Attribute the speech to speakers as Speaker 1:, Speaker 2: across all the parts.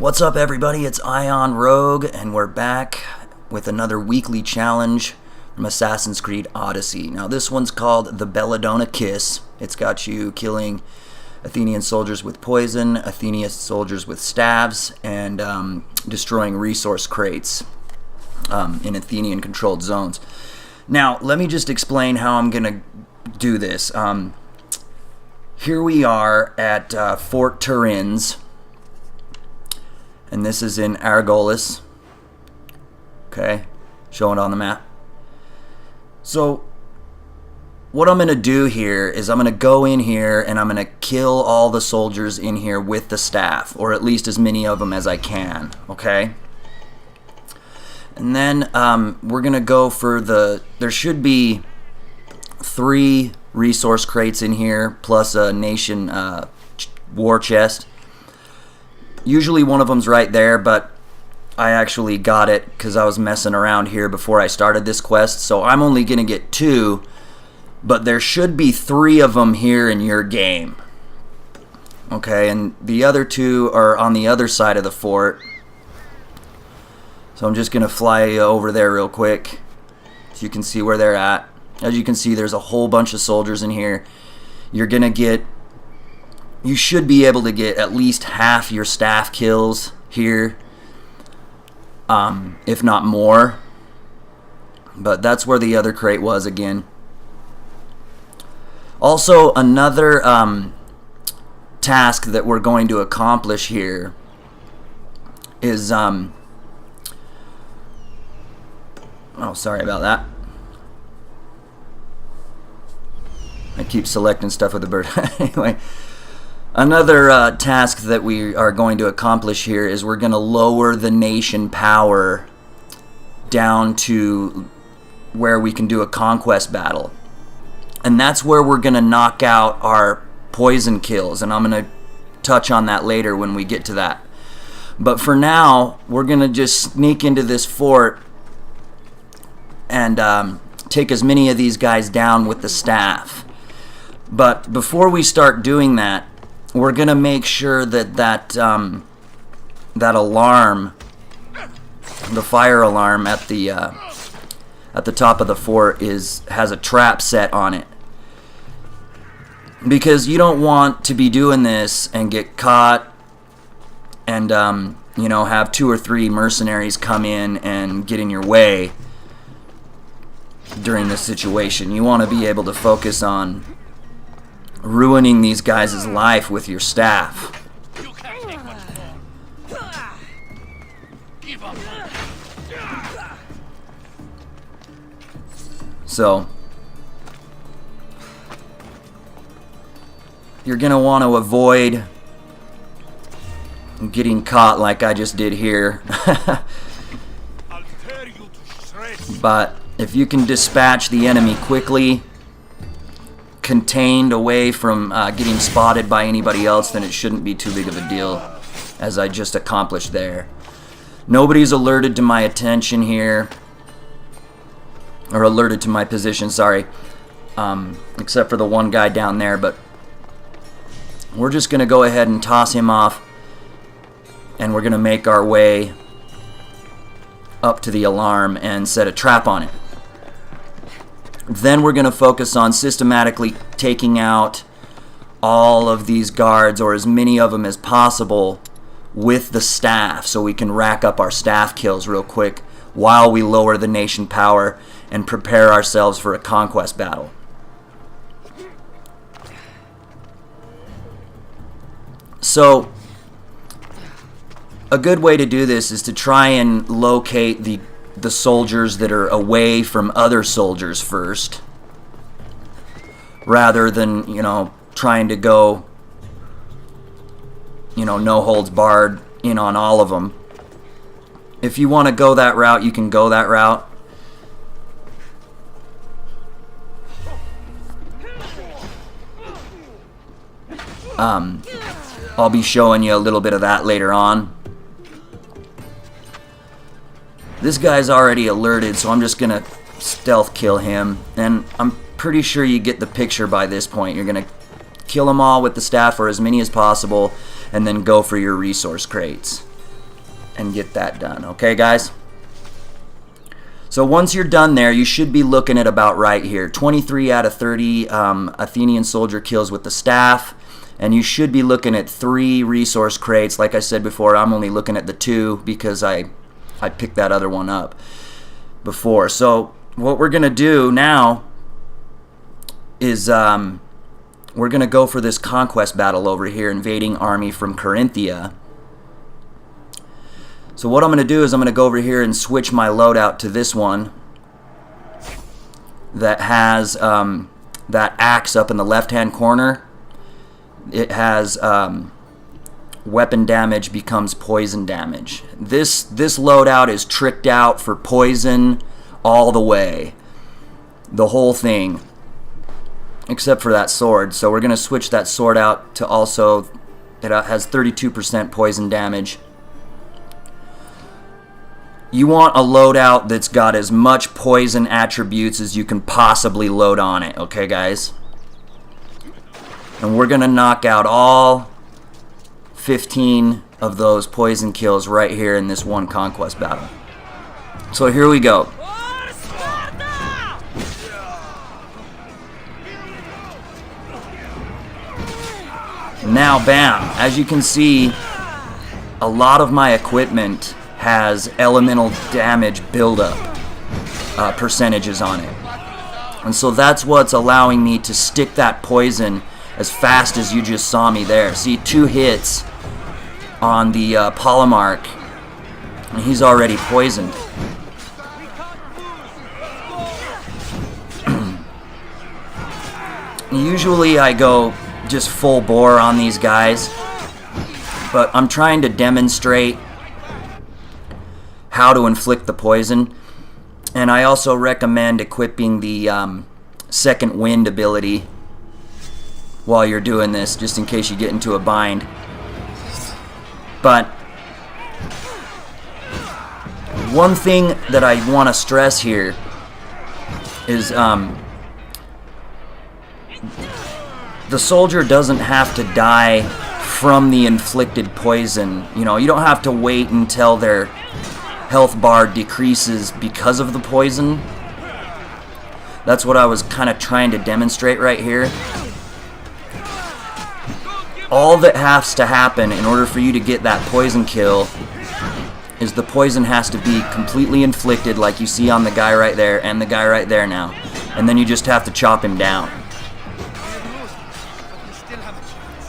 Speaker 1: What's up, everybody? It's Ion Rogue, and we're back with another weekly challenge from Assassin's Creed Odyssey. Now, this one's called the Belladonna Kiss. It's got you killing Athenian soldiers with poison, Athenian soldiers with staves, and destroying resource crates in Athenian-controlled zones. Now, let me just explain how I'm going to do this. Here we are at Fort Turin's. And this is in Argolis. Okay, showing it on the map. So, what I'm going to do here is I'm going to go in here and I'm going to kill all the soldiers in here with the staff, or at least as many of them as I can. Okay? And then we're going to go for there should be 3 resource crates in here, plus a nation war chest. Usually one of them's right there, but I actually got it because I was messing around here before I started this quest, so I'm only going to get 2, but there should be 3 of them here in your game. Okay, and the other 2 are on the other side of the fort. So I'm just going to fly over there real quick so you can see where they're at. As you can see, there's a whole bunch of soldiers in here. You should be able to get at least half your staff kills here, if not more. But that's where the other crate was again. Also, another task that we're going to accomplish here is oh, sorry about that. I keep selecting stuff with the bird. Anyway. Another task that we are going to accomplish here is we're going to lower the nation power down to where we can do a conquest battle. And that's where we're going to knock out our poison kills, and I'm going to touch on that later when we get to that. But for now, we're going to just sneak into this fort and take as many of these guys down with the staff. But before we start doing that, we're gonna make sure that that alarm, the fire alarm at the top of the fort, has a trap set on it, because you don't want to be doing this and get caught and have 2 or 3 mercenaries come in and get in your way during this situation. You want to be able to focus on ruining these guys' life with your staff. So you're going to want to avoid getting caught like I just did here. But if you can dispatch the enemy quickly, contained away from getting spotted by anybody else, then it shouldn't be too big of a deal, as I just accomplished there. Nobody's alerted to my attention here, or alerted to my position, sorry, except for the one guy down there. But we're just going to go ahead and toss him off, and we're going to make our way up to the alarm and set a trap on it. Then we're going to focus on systematically taking out all of these guards, or as many of them as possible, with the staff, so we can rack up our staff kills real quick while we lower the nation power and prepare ourselves for a conquest battle. So, a good way to do this is to try and locate the soldiers that are away from other soldiers first, rather than trying to go no holds barred in on all of them. If you want to go that route, you can go that route. I'll be showing you a little bit of that later on. This guy's already alerted, so I'm just going to stealth kill him. And I'm pretty sure you get the picture by this point. You're going to kill them all with the staff, or as many as possible, and then go for your resource crates. and get that done. Okay, guys? So once you're done there, you should be looking at about right here. 23 out of 30 Athenian soldier kills with the staff. And you should be looking at 3 resource crates. Like I said before, I'm only looking at the 2 because I picked that other one up before. So what we're going to do now is we're going to go for this conquest battle over here, invading army from Corinthia. So what I'm going to do is I'm going to go over here and switch my loadout to this one that has that axe up in the left-hand corner. It has weapon damage becomes poison damage. This loadout is tricked out for poison all the way. The whole thing. Except for that sword. So we're going to switch that sword out to also, it has 32% poison damage. You want a loadout that's got as much poison attributes as you can possibly load on it, okay guys? And we're going to knock out all 15 of those poison kills right here in this one conquest battle. So here we go. Now, bam, as you can see, a lot of my equipment has elemental damage buildup percentages on it. And so that's what's allowing me to stick that poison as fast as you just saw me there. See, 2 hits on the Polemarch, and he's already poisoned. Usually I go just full bore on these guys, but I'm trying to demonstrate how to inflict the poison. And I also recommend equipping the second wind ability while you're doing this, just in case you get into a bind. But one thing that I want to stress here is the soldier doesn't have to die from the inflicted poison. You know, you don't have to wait until their health bar decreases because of the poison. That's what I was kind of trying to demonstrate right here. All that has to happen in order for you to get that poison kill is the poison has to be completely inflicted, like you see on the guy right there and the guy right there now. And then you just have to chop him down.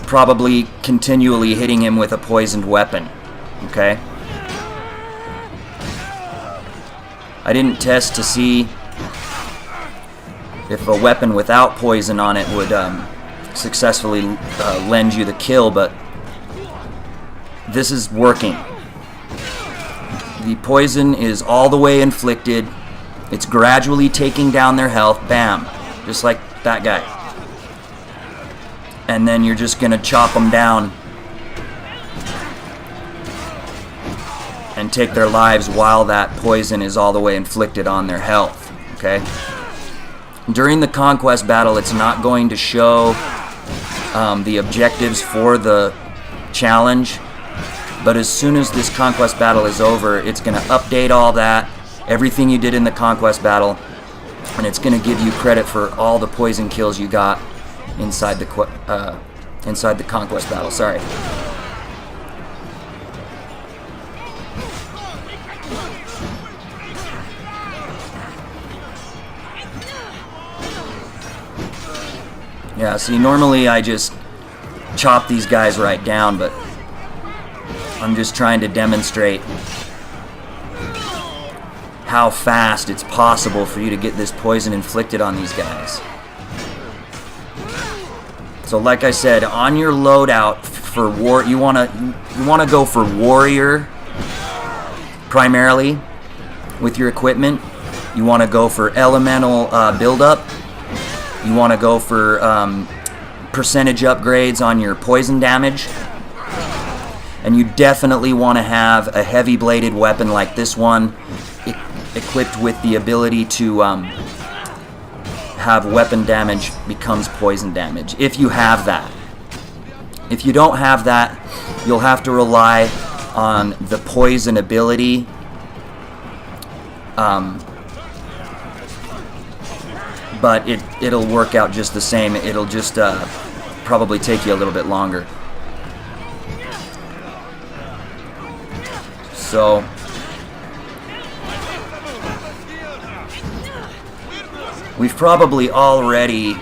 Speaker 1: Probably continually hitting him with a poisoned weapon. Okay? I didn't test to see if a weapon without poison on it would successfully lend you the kill, but this is working. The poison is all the way inflicted. It's gradually taking down their health. Bam. Just like that guy. And then you're just going to chop them down and take their lives while that poison is all the way inflicted on their health. Okay? During the conquest battle, it's not going to show the objectives for the challenge, but as soon as this conquest battle is over, it's going to update all that, everything you did in the conquest battle, and it's going to give you credit for all the poison kills you got inside the conquest battle. Sorry. Yeah, see, normally I just chop these guys right down, but I'm just trying to demonstrate how fast it's possible for you to get this poison inflicted on these guys. So like I said, on your loadout for war, you wanna go for warrior primarily with your equipment. You wanna go for elemental buildup. You wanna go for percentage upgrades on your poison damage. And you definitely wanna have a heavy bladed weapon like this one, equipped with the ability to have weapon damage becomes poison damage, if you have that. If you don't have that, you'll have to rely on the poison ability. But it'll work out just the same. It'll just probably take you a little bit longer. So we've probably already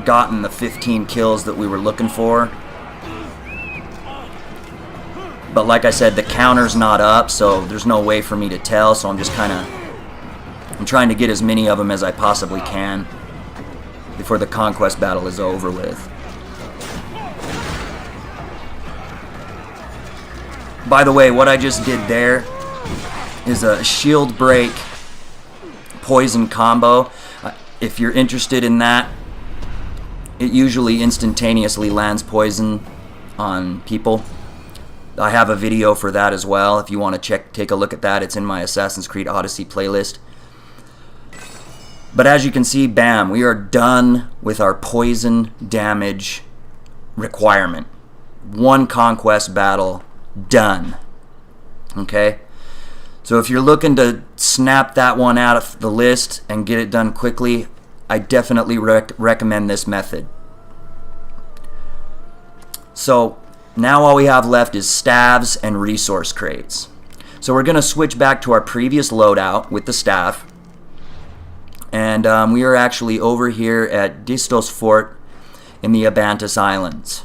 Speaker 1: gotten the 15 kills that we were looking for. But like I said, the counter's not up, so there's no way for me to tell, so I'm just kind of... I'm trying to get as many of them as I possibly can before the Conquest Battle is over with. By the way, what I just did there is a shield break poison combo. If you're interested in that, it usually instantaneously lands poison on people. I have a video for that as well. If you want to take a look at that, it's in my Assassin's Creed Odyssey playlist. But as you can see, bam, we are done with our poison damage requirement. One Conquest Battle, done. Okay? So if you're looking to snap that one out of the list and get it done quickly, I definitely recommend this method. So now all we have left is staves and resource crates. So we're going to switch back to our previous loadout with the staff. And we are actually over here at Distos Fort in the Abantus Islands,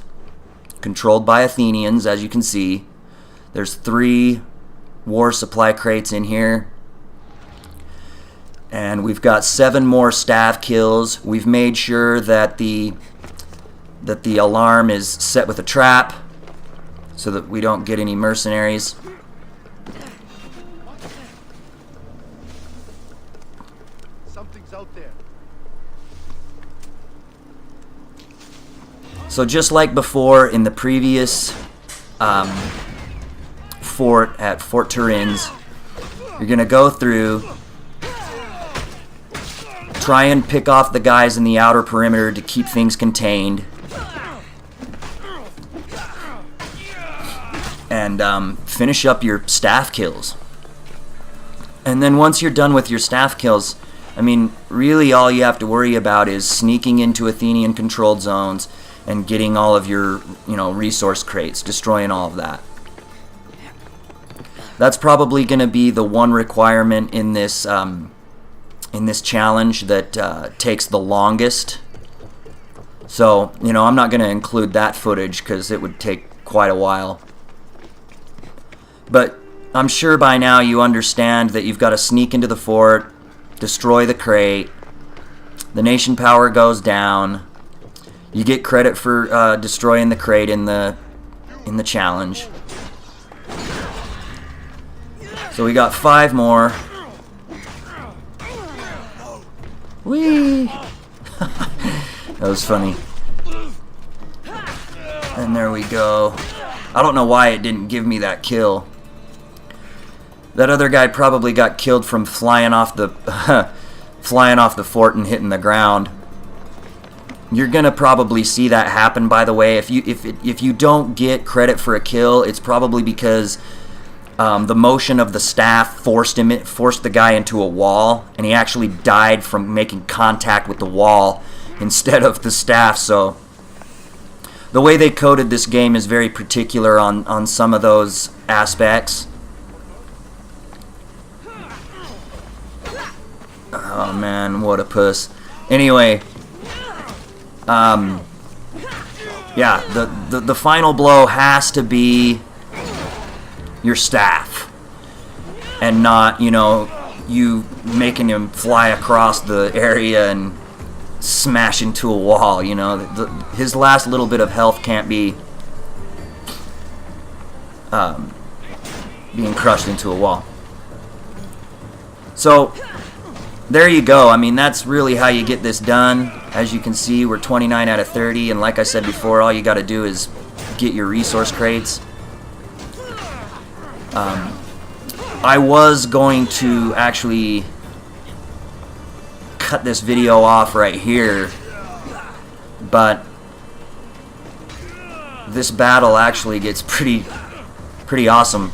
Speaker 1: controlled by Athenians, as you can see. There's 3 war supply crates in here, and we've got 7 more staff kills. We've made sure that the alarm is set with a trap so that we don't get any mercenaries.
Speaker 2: Out there.
Speaker 1: So just like before in the previous fort at Fort Turin's, you're gonna go through, try and pick off the guys in the outer perimeter to keep things contained, and finish up your staff kills. And then once you're done with your staff kills, I mean, really all you have to worry about is sneaking into Athenian controlled zones and getting all of your, resource crates, destroying all of that. That's probably going to be the one requirement in this challenge that takes the longest. So, I'm not going to include that footage because it would take quite a while. But I'm sure by now you understand that you've got to sneak into the fort, destroy the crate, the nation power goes down, you get credit for destroying the crate in the challenge. So we got 5 more. Whee! That was funny. And there we go. I don't know why it didn't give me that kill. That other guy probably got killed from flying off the fort and hitting the ground. You're gonna probably see that happen. By the way, if you don't get credit for a kill, it's probably because the motion of the staff forced the guy into a wall, and he actually died from making contact with the wall instead of the staff. So the way they coded this game is very particular on some of those aspects. Oh man, what a puss. Anyway, yeah, the final blow has to be your staff, and not, you making him fly across the area and smash into a wall. His last little bit of health can't be being crushed into a wall. So there you go. I mean, that's really how you get this done. As you can see, we're 29 out of 30, and like I said before, all you got to do is get your resource crates. I was going to actually cut this video off right here, but this battle actually gets pretty pretty awesome.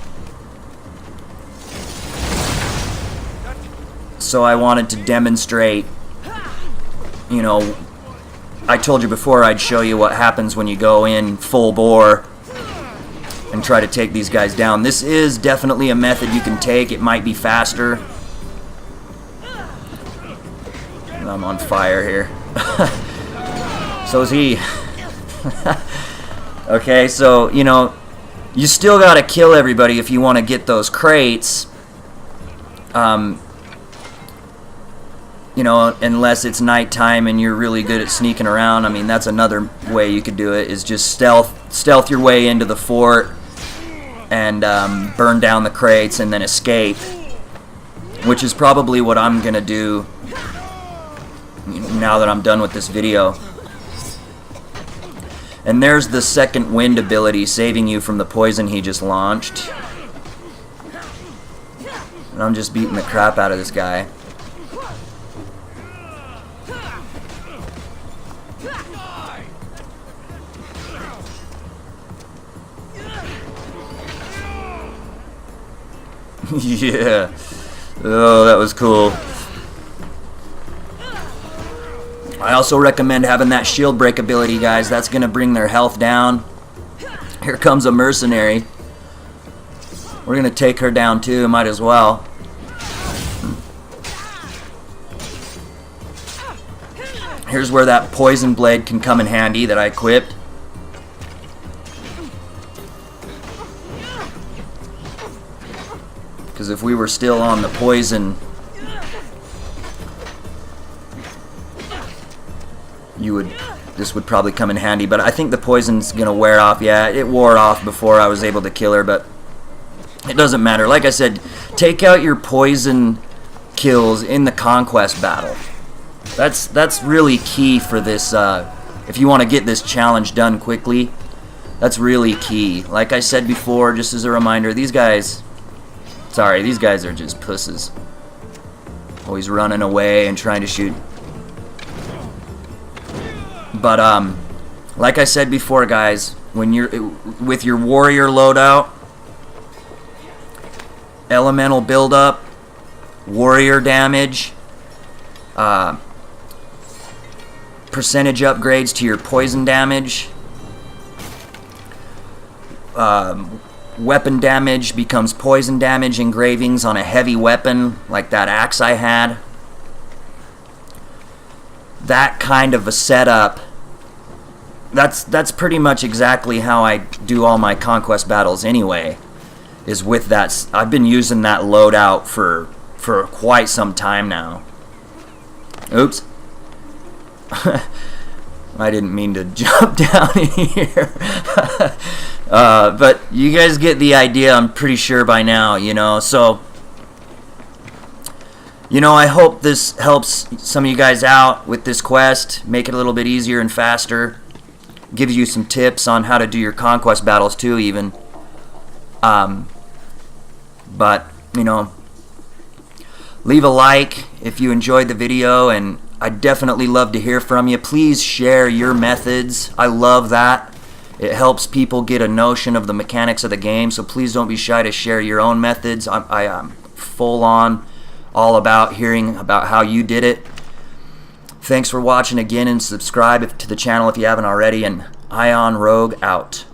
Speaker 1: So I wanted to demonstrate, you know, I told you before I'd show you what happens when you go in full bore and try to take these guys down. This is definitely a method you can take. It might be faster. And I'm on fire here. So is he. Okay, so, you know, you still got to kill everybody if you want to get those crates. You know, unless it's nighttime and you're really good at sneaking around. I mean, that's another way you could do it, is just stealth your way into the fort and burn down the crates and then escape, which is probably what I'm going to do now that I'm done with this video. And there's the second wind ability, saving you from the poison he just launched. And I'm just beating the crap out of this guy. Yeah. Oh, that was cool. I also recommend having that shield break ability, guys. That's going to bring their health down. Here comes a mercenary. We're going to take her down too, might as well. Here's where that poison blade can come in handy that I equipped. Because if we were still on the poison, this would probably come in handy. But I think the poison's gonna wear off. Yeah, it wore off before I was able to kill her, but it doesn't matter. Like I said, take out your poison kills in the Conquest Battle. That's really key for this. If you want to get this challenge done quickly, that's really key. Like I said before, just as a reminder, these guys. Sorry, these guys are just pusses. Always running away and trying to shoot. But like I said before, guys, when you're with your warrior loadout, elemental buildup, warrior damage, percentage upgrades to your poison damage, weapon damage becomes poison damage engravings on a heavy weapon like that axe I had. That kind of a setup, that's pretty much exactly how I do all my Conquest battles anyway, is with that. I've been using that loadout for quite some time now. Oops. I didn't mean to jump down in here. But you guys get the idea, I'm pretty sure by now, you know. So, you know, I hope this helps some of you guys out with this quest, make it a little bit easier and faster, gives you some tips on how to do your Conquest battles too, even. But, you know, leave a like if you enjoyed the video, and I'd definitely love to hear from you. Please share your methods. I love that. It helps people get a notion of the mechanics of the game, so please don't be shy to share your own methods. I am full on all about hearing about how you did it. Thanks for watching again, and subscribe to the channel if you haven't already, and Ion Rogue out.